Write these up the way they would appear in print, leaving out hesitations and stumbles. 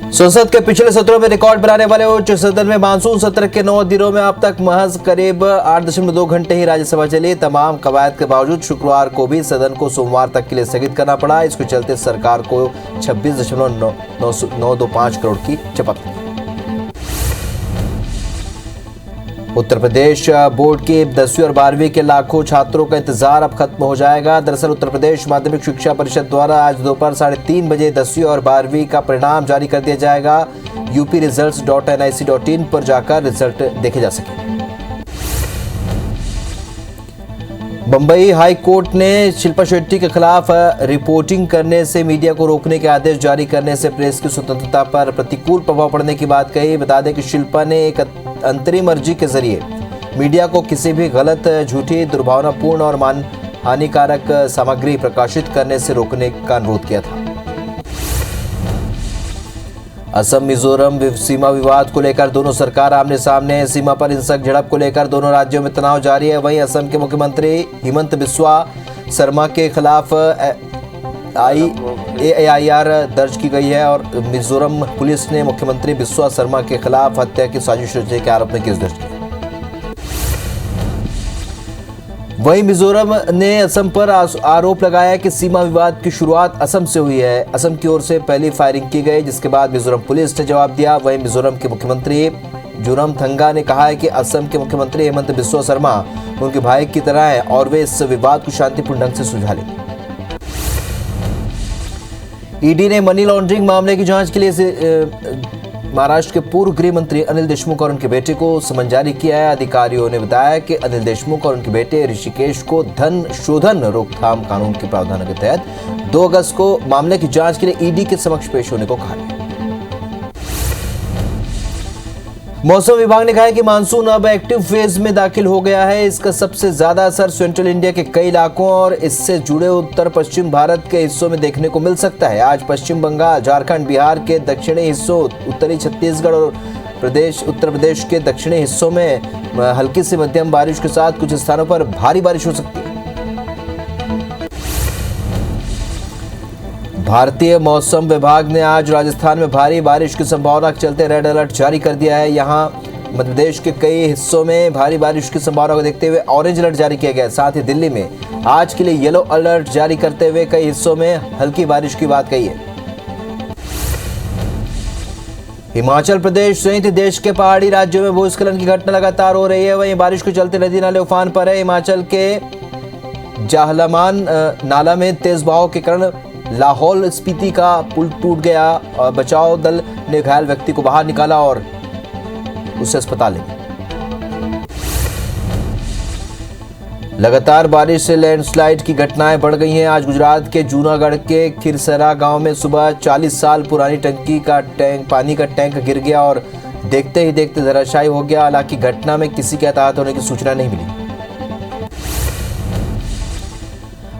संसद के पिछले सत्रों में रिकॉर्ड बनाने वाले उच्च सदन में मानसून सत्र के 9 दिनों में अब तक महज करीब 8.2 घंटे ही राज्यसभा चली। तमाम कवायद के बावजूद शुक्रवार को भी सदन को सोमवार तक के लिए स्थगित करना पड़ा। इसके चलते सरकार को 26.925 करोड़ की चपत। उत्तर प्रदेश बोर्ड के 10वीं और 12वीं के लाखों छात्रों का इंतजार अब खत्म हो जाएगा। दरअसल उत्तर प्रदेश माध्यमिक शिक्षा परिषद द्वारा आज दोपहर 3:30 बजे 10वीं और 12वीं का परिणाम जारी कर दिया जाएगा। upresults.nic.in पर जाकर रिजल्ट देखे जा सके। बंबई हाई कोर्ट ने शिल्पा शेट्टी के खिलाफ रिपोर्टिंग करने से मीडिया को रोकने के आदेश जारी करने से प्रेस की स्वतंत्रता पर प्रतिकूल प्रभाव पड़ने की बात कही। बता दें कि शिल्पा ने एक अंतरिम अर्जी के जरिए मीडिया को किसी भी गलत, झूठी, दुर्भावनापूर्ण और मान हानिकारक सामग्री प्रकाशित करने से रोकने का अनुरोध किया था। असम मिजोरम सीमा विवाद को लेकर दोनों सरकार आमने सामने। सीमा पर हिंसक झड़प को लेकर दोनों राज्यों में तनाव जारी है। वहीं असम के मुख्यमंत्री हिमंत बिस्वा शर्मा के खिलाफ AIR दर्ज की गई है और मिजोरम पुलिस ने मुख्यमंत्री बिस्वा शर्मा के खिलाफ हत्या की साजिश रचने के आरोप में केस दर्ज किया। वहीं मिजोरम ने असम पर आरोप लगाया कि सीमा विवाद की शुरुआत असम से हुई है। असम की ओर से पहली फायरिंग की गई, जिसके बाद मिजोरम पुलिस ने जवाब दिया। वहीं मिजोरम के मुख्यमंत्री जोरामथंगा ने कहा है कि असम के मुख्यमंत्री हिमंत बिस्वा शर्मा उनके भाई की तरह है और वे इस विवाद को शांतिपूर्ण ढंग से सुलझा लेंगे। ईडी ने मनी लॉन्ड्रिंग मामले की जांच के लिए महाराष्ट्र के पूर्व गृह मंत्री अनिल देशमुख और उनके बेटे को समन जारी किया है। अधिकारियों ने बताया कि अनिल देशमुख और उनके बेटे ऋषिकेश को धन शोधन रोकथाम कानून के प्रावधानों के तहत 2 अगस्त को मामले की जांच के लिए ईडी के समक्ष पेश होने को कहा है। मौसम विभाग ने कहा है कि मानसून अब एक्टिव फेज में दाखिल हो गया है। इसका सबसे ज्यादा असर सेंट्रल इंडिया के कई इलाकों और इससे जुड़े उत्तर पश्चिम भारत के हिस्सों में देखने को मिल सकता है। आज पश्चिम बंगाल, झारखंड, बिहार के दक्षिणी हिस्सों, उत्तरी छत्तीसगढ़ और उत्तर प्रदेश के दक्षिणी हिस्सों में हल्की से मध्यम बारिश के साथ कुछ स्थानों पर भारी बारिश हो सकती है। भारतीय मौसम विभाग ने आज राजस्थान में भारी बारिश की संभावना के चलते रेड अलर्ट जारी कर दिया है। यहां मध्य प्रदेश के कई हिस्सों में भारी बारिश की संभावना को देखते हुए ऑरेंज अलर्ट जारी किया गया है। साथ ही दिल्ली में आज के लिए येलो अलर्ट जारी करते हुए कई हिस्सों में हल्की बारिश की बात कही है। हिमाचल प्रदेश सहित देश के पहाड़ी राज्यों में भूस्खलन की घटना लगातार हो रही है। वहीं बारिश के चलते नदी नाले उफान पर है। हिमाचल के जाहलमान नाला में तेज बहाव के कारण लाहौल स्पीति का पुल टूट गया और बचाव दल ने घायल व्यक्ति को बाहर निकाला और उसे अस्पताल ले गया। लगातार बारिश से लैंडस्लाइड की घटनाएं बढ़ गई हैं। आज गुजरात के जूनागढ़ के खिरसरा गांव में सुबह 40 साल पुरानी पानी का टैंक गिर गया और देखते ही देखते धराशायी हो गया। हालांकि घटना में किसी के हताहत होने की सूचना नहीं मिली।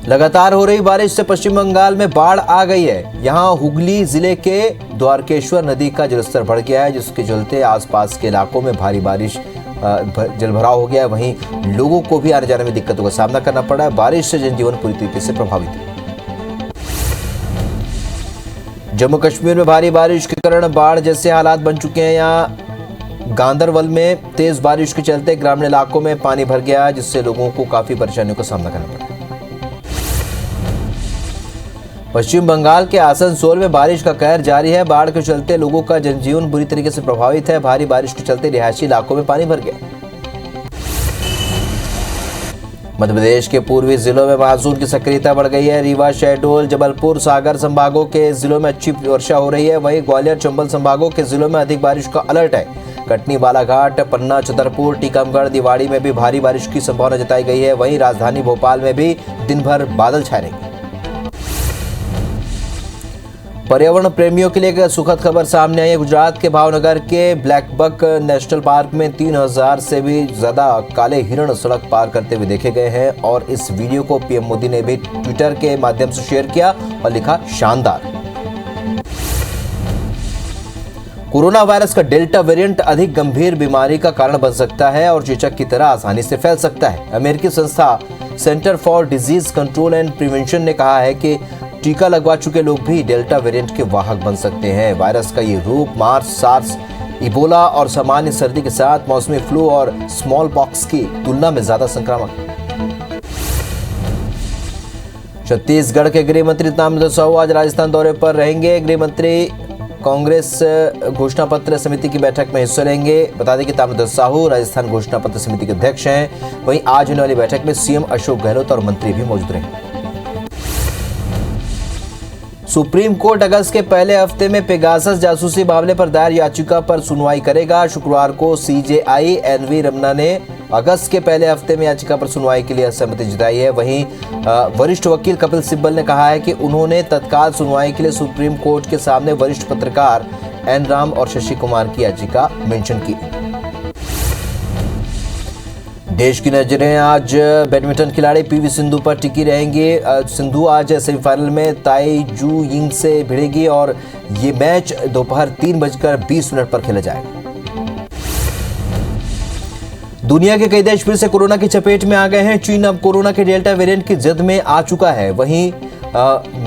लगातार हो रही बारिश से पश्चिम बंगाल में बाढ़ आ गई है। यहां हुगली जिले के द्वारकेश्वर नदी का जलस्तर बढ़ गया है, जिसके चलते आसपास के इलाकों में भारी बारिश जलभराव हो गया है। वहीं लोगों को भी आने जाने में दिक्कतों का सामना करना पड़ा है। बारिश से जनजीवन पूरी तरीके से प्रभावित है। जम्मू कश्मीर में भारी बारिश के कारण बाढ़ जैसे हालात बन चुके हैं। यहाँ गांदरबल में तेज बारिश के चलते ग्रामीण इलाकों में पानी भर गया है, जिससे लोगों को काफी परेशानियों का सामना करना पड़ा। पश्चिम बंगाल के आसनसोल में बारिश का कहर जारी है। बाढ़ के चलते लोगों का जनजीवन बुरी तरीके से प्रभावित है। भारी बारिश के चलते रिहायशी इलाकों में पानी भर गया। मध्य प्रदेश के पूर्वी जिलों में मानसून की सक्रियता बढ़ गई है। रीवा, शहडोल, जबलपुर, सागर संभागों के जिलों में अच्छी वर्षा हो रही है। वहीं ग्वालियर, चंबल संभागों के जिलों में अधिक बारिश का अलर्ट है। कटनी, बालाघाट, पन्ना, छतरपुर, टीकमगढ़, दिवाड़ी में भी भारी बारिश की संभावना जताई गई है। वहीं राजधानी भोपाल में भी दिन भर बादल छाए रहेंगे। पर्यावरण प्रेमियों के लिए एक सुखद खबर सामने आई है। गुजरात के भावनगर के ब्लैकबक नेशनल पार्क में 3000 से भी ज्यादा काले हिरण सड़क पार करते हुए देखे गए हैं और इस वीडियो को पीएम मोदी ने भी ट्विटर के माध्यम से शेयर किया और लिखा, शानदार। कोरोना वायरस का डेल्टा वेरिएंट अधिक गंभीर बीमारी का कारण बन सकता है और चेचक की तरह आसानी से फैल सकता है। अमेरिकी संस्था centre for disease control and prevention ने कहा है कि टीका लगवा चुके लोग भी डेल्टा वेरिएंट के वाहक बन सकते हैं। वायरस का ये रूप मार्स, सार्स, इबोला और सामान्य सर्दी के साथ मौसमी फ्लू और स्मॉल पॉक्स की तुलना में ज्यादा संक्रामक है। छत्तीसगढ़ के गृह मंत्री ताम्रध्वज साहू आज राजस्थान दौरे पर रहेंगे। गृह मंत्री कांग्रेस घोषणा पत्र समिति की बैठक में हिस्सा लेंगे। बता दें कि ताम्रध्वज साहू राजस्थान घोषणा पत्र समिति के अध्यक्ष हैं। वहीं आज होने वाली बैठक में सीएम अशोक गहलोत और मंत्री भी मौजूद रहेंगे। सुप्रीम कोर्ट अगस्त के पहले हफ्ते में पेगासस जासूसी मामले पर दायर याचिका पर सुनवाई करेगा। शुक्रवार को सीजेआई एनवी रमना ने अगस्त के पहले हफ्ते में याचिका पर सुनवाई के लिए सहमति जताई है। वहीं वरिष्ठ वकील कपिल सिब्बल ने कहा है कि उन्होंने तत्काल सुनवाई के लिए सुप्रीम कोर्ट के सामने वरिष्ठ पत्रकार एन राम और शशि कुमार की याचिका मेंशन की। देश की नजरें आज बैडमिंटन खिलाड़ी पीवी सिंधु पर टिकी रहेंगी। सिंधु आज सेमीफाइनल में ताई जू यिंग से भिड़ेगी और ये मैच दोपहर 3:20 पर खेला जाएगा। दुनिया के कई देश फिर से कोरोना की चपेट में आ गए हैं। चीन अब कोरोना के डेल्टा वेरिएंट की जद में आ चुका है। वहीं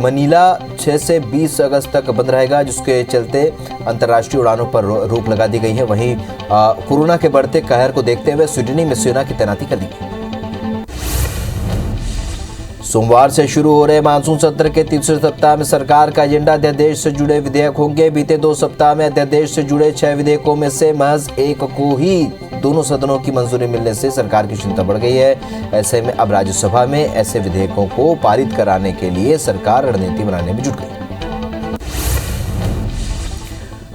मनीला 6 से 20 अगस्त तक बंद रहेगा, जिसके चलते अंतर्राष्ट्रीय उड़ानों पर रोक लगा दी गई है। वहीं कोरोना के बढ़ते कहर को देखते हुए स्वीडन में सेना की तैनाती कर दी गई। सोमवार से शुरू हो रहे मानसून सत्र के तीसरे सप्ताह में सरकार का एजेंडा अध्यादेश से जुड़े विधेयक होंगे। बीते 2 सप्ताह में अध्यादेश से जुड़े 6 विधेयकों में से महज एक को ही दोनों सदनों की मंजूरी मिलने से सरकार की चिंता बढ़ गई है। ऐसे में अब राज्यसभा में ऐसे विधेयकों को पारित कराने के लिए सरकार रणनीति बनाने में जुट गई।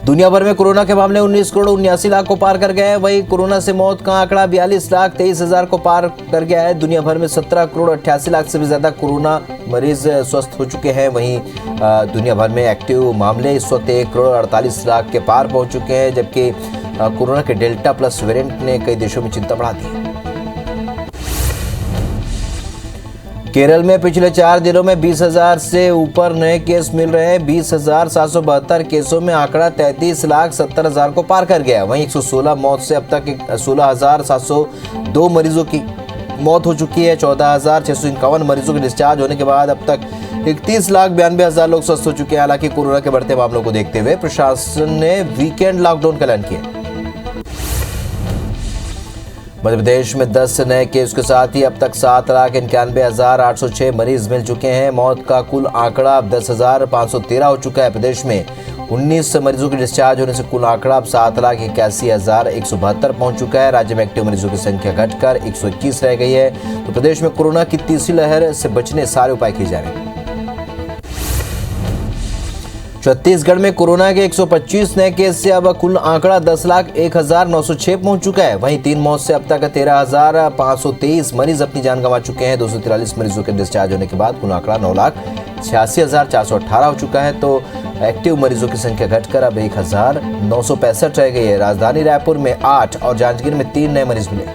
दुनिया भर में कोरोना के मामले 19 करोड़ 79 लाख को पार कर गए हैं। वहीं कोरोना से मौत का आंकड़ा 42 लाख 23 हजार को पार कर गया है। दुनिया भर में 17 करोड़ 88 लाख से भी ज्यादा कोरोना मरीज स्वस्थ हो चुके हैं। वहीं दुनिया भर में एक्टिव मामले इस वक्त 1 करोड़ 48 लाख के पार पहुंच चुके हैं, जबकि कोरोना के डेल्टा प्लस वेरिएंट ने कई देशों में चिंता बढ़ा दी है। केरल में पिछले 4 दिनों में 20,000 से ऊपर नए केस मिल रहे हैं। 20,772 केसों में आंकड़ा 33,70,000 को पार कर गया। वहीं 116 मौत से अब तक 16,702 मरीजों की मौत हो चुकी है। 14,651 मरीजों के डिस्चार्ज होने के बाद अब तक 31,92,000 लोग स्वस्थ हो चुके हैं। हालांकि कोरोना के बढ़ते मामलों को देखते हुए प्रशासन ने वीकेंड लॉकडाउन का ऐलान किया। मध्य प्रदेश में 10 नए केस के साथ ही अब तक 7,91,806 मरीज मिल चुके हैं। मौत का कुल आंकड़ा अब 10,513 हो चुका है। प्रदेश में 19 मरीजों के डिस्चार्ज होने से कुल आंकड़ा अब 7,81,172 पहुंच चुका है। राज्य में एक्टिव मरीजों की संख्या घटकर 121 रह गई है। तो प्रदेश में कोरोना की तीसरी लहर से बचने सारे उपाय किए जा रहे हैं। छत्तीसगढ़ में कोरोना के 125 नए केस से अब कुल आंकड़ा 10,01,906 पहुंच चुका है। वहीं 3 मौत से अब तक 13,523 मरीज अपनी जान गंवा चुके हैं। 243 मरीजों के डिस्चार्ज होने के बाद कुल आंकड़ा 9,86,418 हो चुका है। तो एक्टिव मरीजों की संख्या घटकर अब 1,965 रह गई है। राजधानी रायपुर में 8 और जांजगीर में 3 नए मरीज मिले।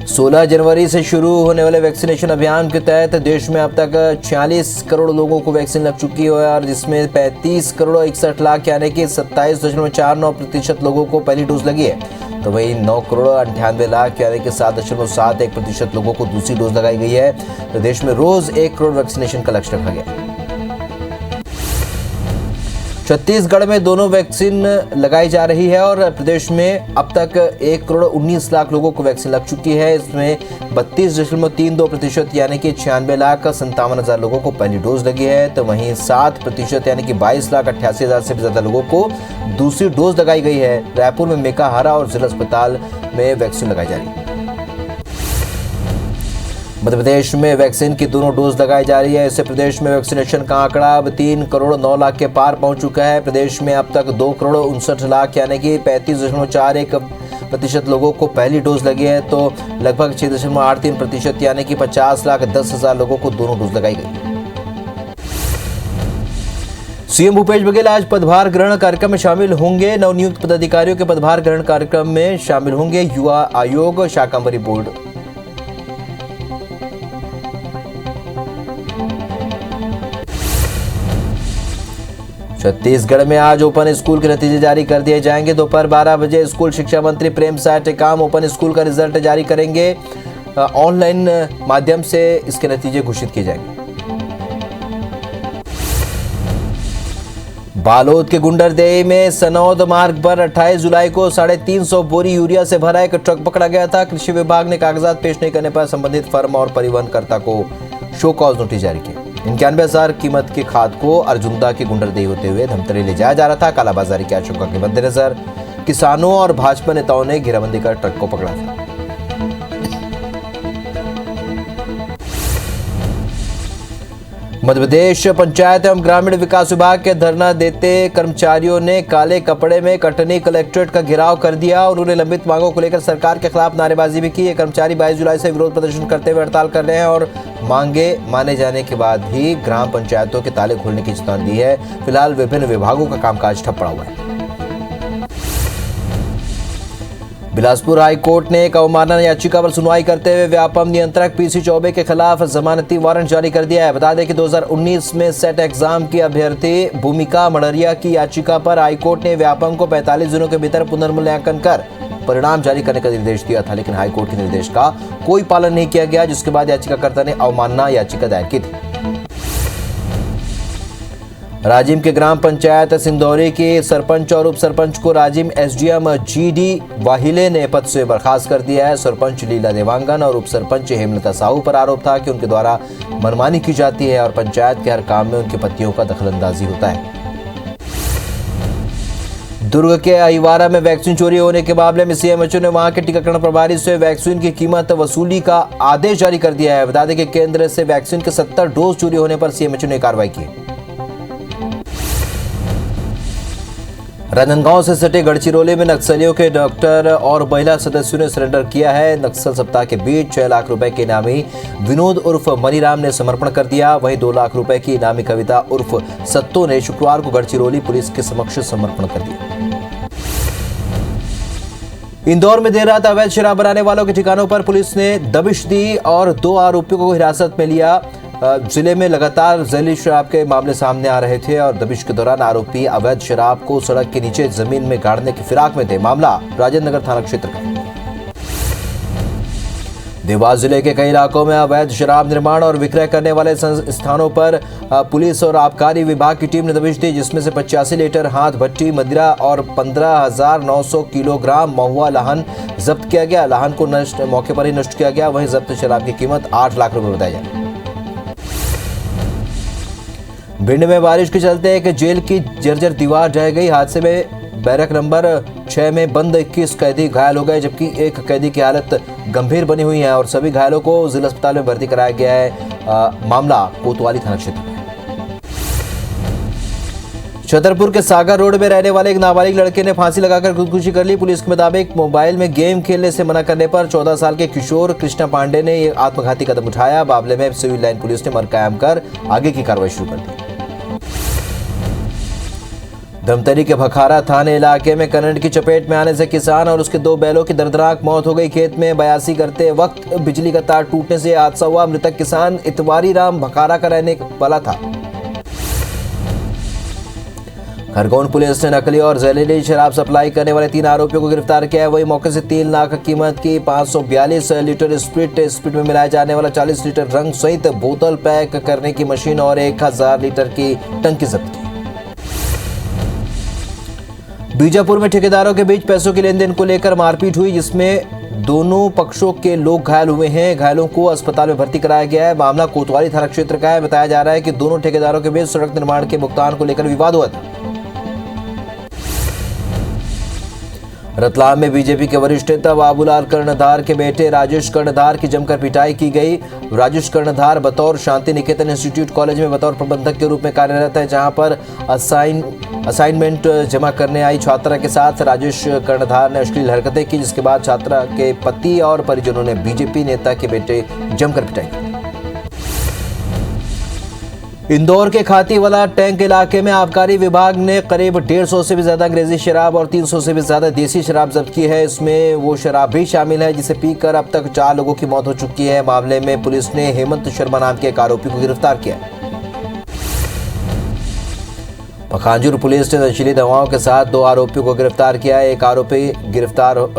16 जनवरी से शुरू होने वाले वैक्सीनेशन अभियान के तहत देश में अब तक 46 करोड़ लोगों को वैक्सीन लग चुकी है और जिसमें 35 करोड़ 61 लाख यानी कि 27.49% लोगों को पहली डोज लगी है। तो वहीं 9 करोड़ 98 लाख यानी कि 7.71% लोगों को दूसरी डोज लगाई गई है। तो देश में रोज 1 करोड़ वैक्सीनेशन का लक्ष्य रखा गया। छत्तीसगढ़ में दोनों वैक्सीन लगाई जा रही है और प्रदेश में अब तक 1 करोड़ 19 लाख लोगों को वैक्सीन लग चुकी है। इसमें 32.32% यानी कि 96,57,000 लोगों को पहली डोज लगी है। तो वहीं 7% यानी कि 22,88,000 से भी ज्यादा लोगों को दूसरी डोज लगाई गई है। रायपुर में मेकाहारा और जिला अस्पताल में वैक्सीन लगाई जा रही है। मध्य प्रदेश में वैक्सीन की दोनों डोज लगाई जा रही है। इससे प्रदेश में वैक्सीनेशन का आंकड़ा अब 3 करोड़ 9 लाख के पार पहुंच चुका है। प्रदेश में अब तक 2 करोड़ 59 लाख यानी कि 35.41% लोगों को पहली डोज लगी है। तो लगभग 6.83% यानी कि 50,10,000 लोगों को दोनों डोज लगाई गई। सीएम भूपेश बघेल आज पदभार ग्रहण कार्यक्रम में शामिल होंगे। नवनियुक्त पदाधिकारियों के पदभार ग्रहण कार्यक्रम में शामिल होंगे युवा आयोग, शाकंभरी बोर्ड। छत्तीसगढ़ में आज ओपन स्कूल के नतीजे जारी कर दिए जाएंगे। दोपहर 12 बजे स्कूल शिक्षा मंत्री प्रेमसाय टेकाम ओपन स्कूल का रिजल्ट जारी करेंगे। ऑनलाइन माध्यम से इसके नतीजे घोषित किए जाएंगे। बालोद के गुंडरदेही में सनौद मार्ग पर 28 जुलाई को 350 बोरी यूरिया से भरा एक ट्रक पकड़ा गया था। कृषि विभाग ने कागजात पेश नहीं करने पर संबंधित फर्म और परिवहनकर्ता को शो कॉज नोटिस जारी किया। 91,000 कीमत की खाद को अर्जुंदा के गुंडरदेही होते हुए धमतरी ले जाया जा रहा था। कालाबाजारी की आशंका के मद्देनजर किसानों और भाजपा नेताओं ने घेराबंदी कर ट्रक को पकड़ा था। मध्य प्रदेश पंचायत एवं ग्रामीण विकास विभाग के धरना देते कर्मचारियों ने काले कपड़े में कटनी कलेक्ट्रेट का घेराव कर दिया। उन्होंने लंबित मांगों को लेकर सरकार के खिलाफ नारेबाजी भी की। ये कर्मचारी 22 जुलाई से विरोध प्रदर्शन करते हुए हड़ताल कर रहे हैं और मांगे माने जाने के बाद ही ग्राम पंचायतों के ताले खोलने की चेतावनी दी है। फिलहाल विभिन्न विभागों का कामकाज ठप पड़ा हुआ है। बिलासपुर हाई कोर्ट ने एक अवमानना याचिका पर सुनवाई करते हुए व्यापम नियंत्रक पीसी चौबे के खिलाफ जमानती वारंट जारी कर दिया है। बता दें कि 2019 में सेट एग्जाम की अभ्यर्थी भूमिका मड़रिया की याचिका पर हाईकोर्ट ने व्यापम को 45 दिनों के भीतर पुनर्मूल्यांकन कर परिणाम जारी करने का निर्देश दिया था, लेकिन हाईकोर्ट के निर्देश का कोई पालन नहीं किया गया, जिसके बाद याचिकाकर्ता ने अवमानना याचिका दायर की थी। राजिम के ग्राम पंचायत सिंदौरी के सरपंच और उप सरपंच को राजिम एसडीएम जीडी वाहिले ने पद से बर्खास्त कर दिया है। सरपंच लीला देवांगन और उप सरपंच हेमलता साहू पर आरोप था कि उनके द्वारा मनमानी की जाती है और पंचायत के हर काम में उनके पतियों का दखलंदाजी होता है। दुर्ग के अहिवारा में वैक्सीन चोरी होने के मामले में सीएमएचओ ने वहां के टीकाकरण प्रभारी से वैक्सीन की कीमत वसूली का आदेश जारी कर दिया है। बता दें कि केंद्र से वैक्सीन के 70 डोज चोरी होने पर सीएमएचओ ने कार्रवाई की। राजनांदगांव से सटे गढ़चिरौली में नक्सलियों के डॉक्टर और महिला सदस्यों ने सरेंडर किया है। नक्सल सप्ताह के बीच 6 लाख रुपए के इनामी विनोद उर्फ मनीराम ने समर्पण कर दिया। वहीं 2 लाख रुपए की इनामी कविता उर्फ सत्तो ने शुक्रवार को गढ़चिरौली पुलिस के समक्ष समर्पण कर दिया। इंदौर में देर रात अवैध शराब बनाने वालों के ठिकानों पर पुलिस ने दबिश दी और 2 आरोपियों को हिरासत में लिया। जिले में लगातार जहरीली शराब के मामले सामने आ रहे थे और दबिश के दौरान आरोपी अवैध शराब को सड़क के नीचे जमीन में गाड़ने की फिराक में थे। मामला राजेंद्र नगर थाना क्षेत्र का। देवास जिले के कई इलाकों में अवैध शराब निर्माण और विक्रय करने वाले स्थानों पर पुलिस और आबकारी विभाग की टीम ने दबिश दी, जिसमें से 85 लीटर हाथ भट्टी मदिरा और 15,900 किलोग्राम महुआ लाहन जब्त किया गया। लाहन को मौके पर ही नष्ट किया गया। वहीं जब्त शराब की कीमत 8 लाख रुपए बताई जाती है। भिंड में बारिश के चलते एक जेल की जर्जर दीवार ढह गई। हादसे में बैरक नंबर 6 में बंद 21 कैदी घायल हो गए, जबकि एक कैदी की हालत गंभीर बनी हुई है और सभी घायलों को जिला अस्पताल में भर्ती कराया गया है। मामला कोतवाली थाना क्षेत्र में। छतरपुर के सागर रोड में रहने वाले एक नाबालिग लड़के ने फांसी लगाकर खुदकुशी कर ली। पुलिस के मुताबिक मोबाइल में गेम खेलने से मना करने पर 14 साल के किशोर कृष्णा पांडे ने एक आत्मघाती कदम उठाया। मामले में सिविल लाइन पुलिस ने मर कायम कर आगे की कार्रवाई शुरू कर दी। धमतरी के भखारा थाने इलाके में करंट की चपेट में आने से किसान और उसके 2 बैलों की दर्दनाक मौत हो गई। खेत में बयासी करते वक्त बिजली का तार टूटने से हादसा हुआ। मृतक किसान इतवारी राम भखारा का रहने वाला था। खरगोन पुलिस ने नकली और जहरीली शराब सप्लाई करने वाले 3 आरोपियों को गिरफ्तार किया है। वही मौके से 3 लाख कीमत की 542 लीटर स्प्रिट में मिलाया जाने वाला 40 लीटर रंग सहित बोतल पैक करने की मशीन और 1000 लीटर की टंकी जब्त की। बीजापुर में ठेकेदारों के बीच पैसों के लेन देन को लेकर मारपीट हुई, जिसमें दोनों पक्षों के लोग घायल हुए हैं। घायलों को अस्पताल में भर्ती कराया गया है। मामला कोतवाली थाना क्षेत्र का है। बताया जा रहा है कि दोनों ठेकेदारों के बीच सड़क निर्माण के भुगतान को लेकर विवाद हुआ था। रतलाम में बीजेपी के वरिष्ठ नेता बाबूलाल कर्णधार के बेटे राजेश कर्णधार की जमकर पिटाई की गई। राजेश कर्णधार बतौर शांति निकेतन इंस्टीट्यूट कॉलेज में बतौर प्रबंधक के रूप में कार्यरत है, जहां पर असाइनमेंट जमा करने आई छात्रा के साथ राजेश कर्णधार ने अश्लील हरकतें की, जिसके बाद छात्रा के पति और परिजनों ने बीजेपी नेता के बेटे जमकर पिटाई की। इंदौर के खातीवाला टैंक इलाके में आबकारी विभाग ने करीब 150 से भी ज्यादा अंग्रेजी शराब और 300 से भी ज्यादा देसी शराब जब्त की है। इसमें वो शराब भी शामिल है जिसे पीकर अब तक 4 लोगों की मौत हो चुकी है। मामले में पुलिस ने हेमंत शर्मा नाम के एक आरोपी को गिरफ्तार किया। पखांजूर पुलिस ने नशीली दवाओं के साथ 2 आरोपियों को गिरफ्तार किया है। एक आरोपी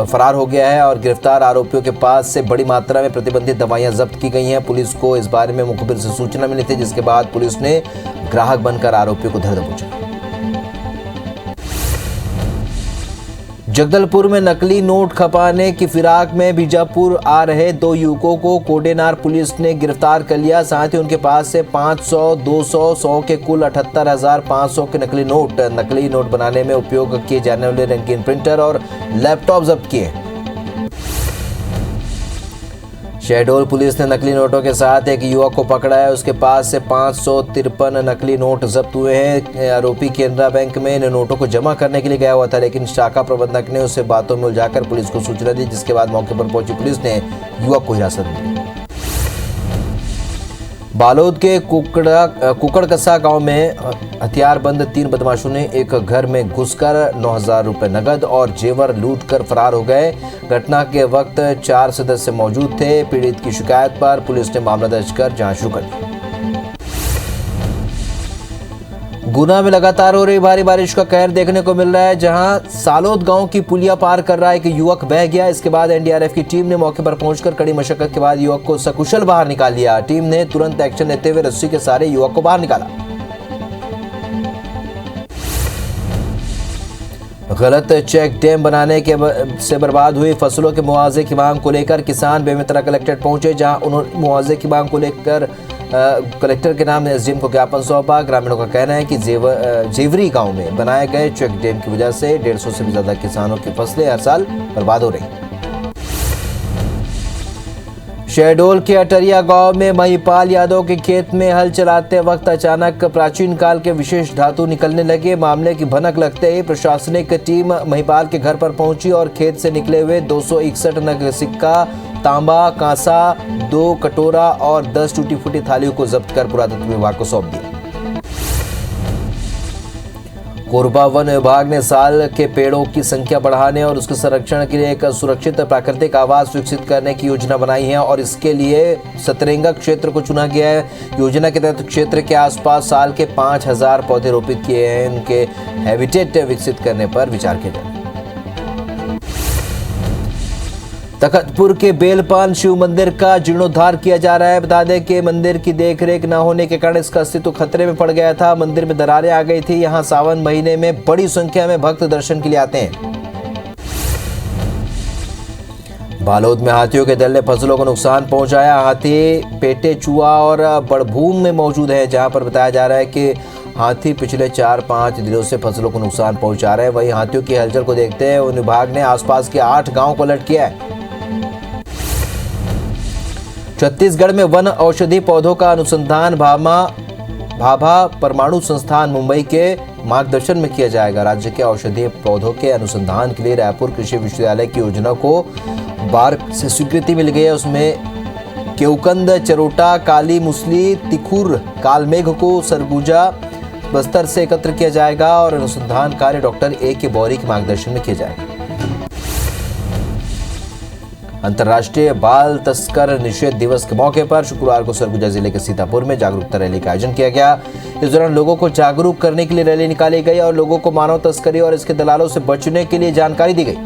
फरार हो गया है और गिरफ्तार आरोपियों के पास से बड़ी मात्रा में प्रतिबंधित दवाइयां जब्त की गई हैं। पुलिस को इस बारे में मुखबिर से सूचना मिली थी, जिसके बाद पुलिस ने ग्राहक बनकर आरोपियों को धर दबोचा। जगदलपुर में नकली नोट खपाने की फिराक में बीजापुर आ रहे 2 युवकों को कोडेनार पुलिस ने गिरफ्तार कर लिया। साथ ही उनके पास से 500, 200, 100 के कुल 78,500 के नकली नोट बनाने में उपयोग किए जाने वाले रंगीन प्रिंटर और लैपटॉप जब्त किए। शहडोल पुलिस ने नकली नोटों के साथ एक युवक को पकड़ा है। उसके पास से 553 नकली नोट जब्त हुए हैं। आरोपी केनरा बैंक में इन नोटों को जमा करने के लिए गया हुआ था, लेकिन शाखा प्रबंधक ने उसे बातों में उलझाकर पुलिस को सूचना दी, जिसके बाद मौके पर पहुंची पुलिस ने युवक को हिरासत में लिया। बालोद के कुकड़कसा गांव में हथियारबंद 3 बदमाशों ने एक घर में घुसकर 9,000 रुपए नगद और जेवर लूटकर फरार हो गए। घटना के वक्त 4 सदस्य मौजूद थे। पीड़ित की शिकायत पर पुलिस ने मामला दर्ज कर जांच शुरू कर दी। गुना में लगातार हो रही भारी बारिश का कहर देखने को मिल रहा है, जहां सालोद गांव की पुलिया पार कर रहा एक युवक बह गया। इसके बाद एनडीआरएफ की टीम ने मौके पर पहुंचकर कड़ी मशक्कत के बाद युवक को सकुशल बाहर निकाल लिया। टीम ने तुरंत एक्शन लेते हुए रस्सी के सहारे युवक को बाहर निकाला। गलत चेक डैम बनाने से बर्बाद हुई फसलों के मुआवजे की मांग को लेकर किसान बेमेतरा कलेक्ट्रेट पहुंचे, जहां उन्होंने मुआवजे की मांग को लेकर कलेक्टर के नाम एसडीएम को ज्ञापन सौंपा। ग्रामीणों का कहना है कि जेवरी गांव में बनाए गए चेक डैम की वजह से 150 से भी ज्यादा किसानों की फसलें हर साल बर्बाद हो रही। शहडोल के अटरिया गांव में महिपाल यादव के खेत में हल चलाते वक्त अचानक प्राचीन काल के विशेष धातु निकलने लगे। मामले की भनक लगते ही प्रशासनिक टीम महिपाल के घर पर पहुंची और खेत से निकले हुए 261 नग सिक्का, तांबा, कांसा, 2 कटोरा और 10 टूटी फूटी थालियों को जब्त कर पुरातत्व विभाग को सौंप दिया। कोरबा वन विभाग ने साल के पेड़ों की संख्या बढ़ाने और उसके संरक्षण के लिए एक सुरक्षित प्राकृतिक आवास विकसित करने की योजना बनाई है और इसके लिए सतरेंगा क्षेत्र को चुना गया है। योजना के तहत क्षेत्र के आसपास साल के 5,000 पौधे रोपित किए हैं। उनके हैबिटेट विकसित करने पर विचार किया जाए। तखतपुर के बेलपान शिव मंदिर का जीर्णोद्धार किया जा रहा है। बता दें कि मंदिर की देखरेख न होने के कारण इसका अस्तित्व खतरे में पड़ गया था। मंदिर में दरारें आ गई थी। यहां सावन महीने में बड़ी संख्या में भक्त दर्शन के लिए आते हैं। बालोद में हाथियों के दल ने फसलों को नुकसान पहुंचाया। हाथी पेटे, चूहा और बड़भूम में मौजूद है, जहां पर बताया जा रहा है कि हाथी पिछले 4-5 दिनों से फसलों को नुकसान पहुंचा रहे हैं। वहीं हाथियों की हलचल को देखते हुए वन विभाग ने आसपास के 8 गांव को अलर्ट किया है। छत्तीसगढ़ में वन औषधि पौधों का अनुसंधान भाभा परमाणु संस्थान मुंबई के मार्गदर्शन में किया जाएगा। राज्य के औषधीय पौधों के अनुसंधान के लिए रायपुर कृषि विश्वविद्यालय की योजना को बार से स्वीकृति मिल गई है। उसमें केवकंद, चरोटा, काली मुसली, तिखुर, कालमेघ को सरगुजा, बस्तर से एकत्र किया जाएगा और अनुसंधान कार्य डॉक्टर A.K. बौरी के मार्गदर्शन में किया जाएगा। अंतर्राष्ट्रीय बाल तस्कर निषेध दिवस के मौके पर शुक्रवार को सरगुजा जिले के सीतापुर में जागरूकता रैली का आयोजन किया गया। इस दौरान लोगों को जागरूक करने के लिए रैली निकाली गई और लोगों को मानव तस्करी और इसके दलालों से बचने के लिए जानकारी दी गई।